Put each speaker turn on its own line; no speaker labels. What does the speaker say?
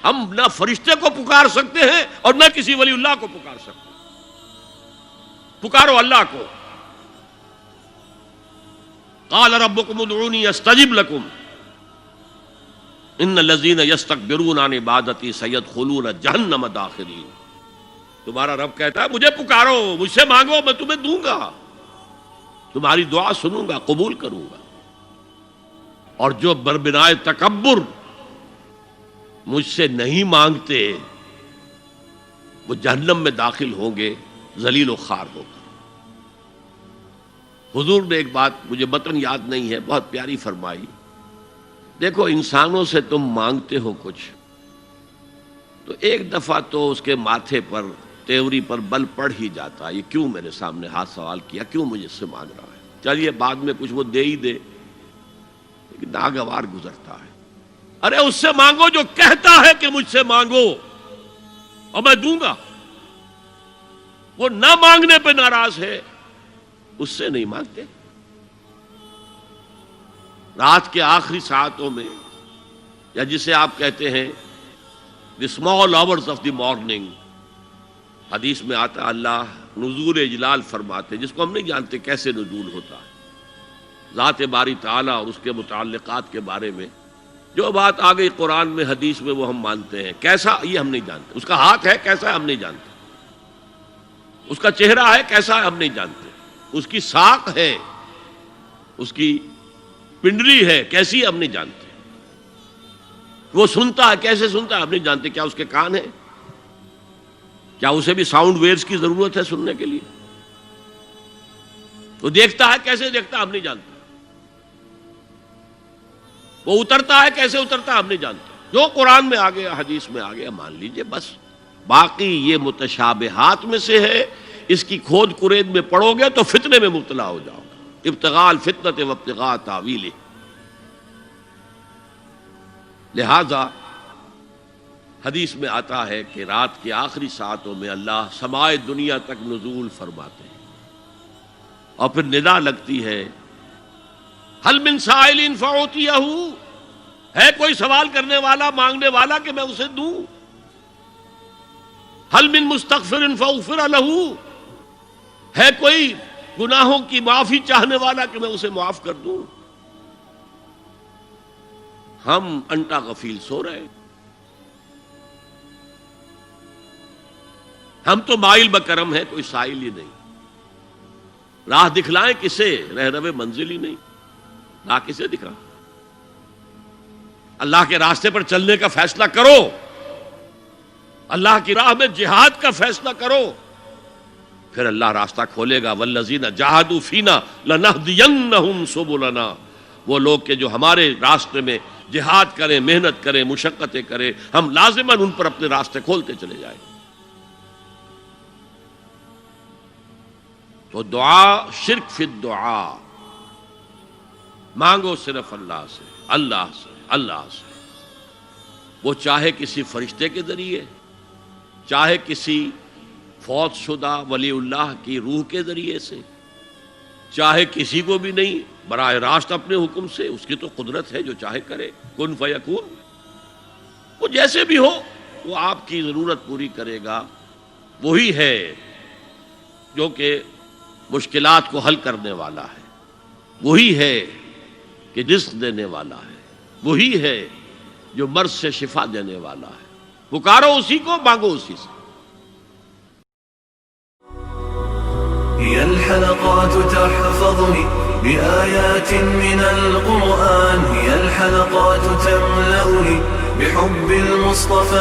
ہم نہ فرشتے کو پکار سکتے ہیں اور نہ کسی ولی اللہ کو پکار سکتے ہیں۔ پکارو اللہ کو۔ قال ربکم ادعونی استجب لکم ان الذین یستکبرون عن عبادتی سیدخلون جہنم داخرین۔ تمہارا رب کہتا ہے مجھے پکارو، مجھ سے مانگو، میں تمہیں دوں گا، تمہاری دعا سنوں گا، قبول کروں گا۔ اور جو بربنائے تکبر مجھ سے نہیں مانگتے وہ جہنم میں داخل ہوں گے، ذلیل و خوار ہو کر۔ حضور نے ایک بات مجھے متن یاد نہیں ہے، بہت پیاری فرمائی، دیکھو انسانوں سے تم مانگتے ہو کچھ تو ایک دفعہ تو اس کے ماتھے پر تیوری پر بل پڑ ہی جاتا ہے، یہ کیوں میرے سامنے ہاتھ سوال کیا، کیوں مجھے سے مانگ رہا ہے، چلیے بعد میں کچھ وہ دے ہی دے، لیکن ناگوار گزرتا ہے۔ ارے اس سے مانگو جو کہتا ہے کہ مجھ سے مانگو اور میں دوں گا، وہ نہ مانگنے پہ ناراض ہے، اس سے نہیں مانگتے۔ رات کے آخری ساعتوں میں، یا جسے آپ کہتے ہیں the small hours of the morning, حدیث میں آتا ہے اللہ نزول اجلال فرماتے، جس کو ہم نہیں جانتے کیسے نزول ہوتا ہے، ذات باری تعالیٰ اور اس کے متعلقات کے بارے میں جو بات آ گئی قرآن میں حدیث میں وہ ہم مانتے ہیں، کیسا یہ ہم نہیں جانتے، اس کا ہاتھ ہے کیسا ہے ہم نہیں جانتے، اس کا چہرہ ہے کیسا ہے ہم نہیں جانتے، اس کی ساق ہے، اس کی پنڈلی ہے کیسی ہم نہیں جانتے، وہ سنتا ہے کیسے سنتا ہے ہم نہیں جانتے، کیا اس کے کان ہیں، کیا اسے بھی ساؤنڈ ویوز کی ضرورت ہے سننے کے لیے، وہ دیکھتا ہے کیسے دیکھتا ہے ہم نہیں جانتے، وہ اترتا ہے کیسے اترتا ہے ہم نہیں جانتے، جو قرآن میں آ گیا حدیث میں آ گیا مان لیجئے بس، باقی یہ متشابہات میں سے ہے، اس کی کھود کرید میں پڑو گے تو فتنے میں مبتلا ہو جاؤ گے، ابتغاء الفتنۃ وابتغاء تاویلہ۔ لہذا حدیث میں آتا ہے کہ رات کی آخری ساعتوں میں اللہ سمائے دنیا تک نزول فرماتے ہیں، اور پھر ندا لگتی ہے حل من سائل فاعطیہ، ہے کوئی سوال کرنے والا مانگنے والا کہ میں اسے دوں، حل من مستغفر فاغفر لہ، ہے کوئی گناہوں کی معافی چاہنے والا کہ میں اسے معاف کر دوں۔ ہم انٹا غفیل سو رہے، ہم تو مائل بکرم ہے، کوئی سائل ہی نہیں، راہ دکھلائیں کسے، رہنو منزل ہی نہیں، راہ کسے دکھا، اللہ کے راستے پر چلنے کا فیصلہ کرو، اللہ کی راہ میں جہاد کا فیصلہ کرو، پھر اللہ راستہ کھولے گا، والذین جاہدوا فینا لنہدینہم سبلنا، وہ لوگ کہ جو ہمارے راستے میں جہاد کریں، محنت کریں، مشقتیں کریں، ہم لازماً ان پر اپنے راستے کھولتے چلے جائیں۔ تو دعا شرک فی الدعا، مانگو صرف اللہ سے، اللہ سے، اللہ سے، وہ چاہے کسی فرشتے کے ذریعے، چاہے کسی فوت شدہ ولی اللہ کی روح کے ذریعے سے، چاہے کسی کو بھی نہیں، براہ راست اپنے حکم سے، اس کی تو قدرت ہے جو چاہے کرے، کن فیکون، وہ جیسے بھی ہو وہ آپ کی ضرورت پوری کرے گا، وہی ہے جو کہ مشکلات کو حل کرنے والا ہے، وہی ہے کہ رزق دینے والا ہے، وہی ہے جو مرض سے شفا دینے والا ہے، پکارو اسی کو، مانگو اسی سے۔
هي الحلقات تحفظني بآيات من القرآن، هي الحلقات تملأني بحب المصطفى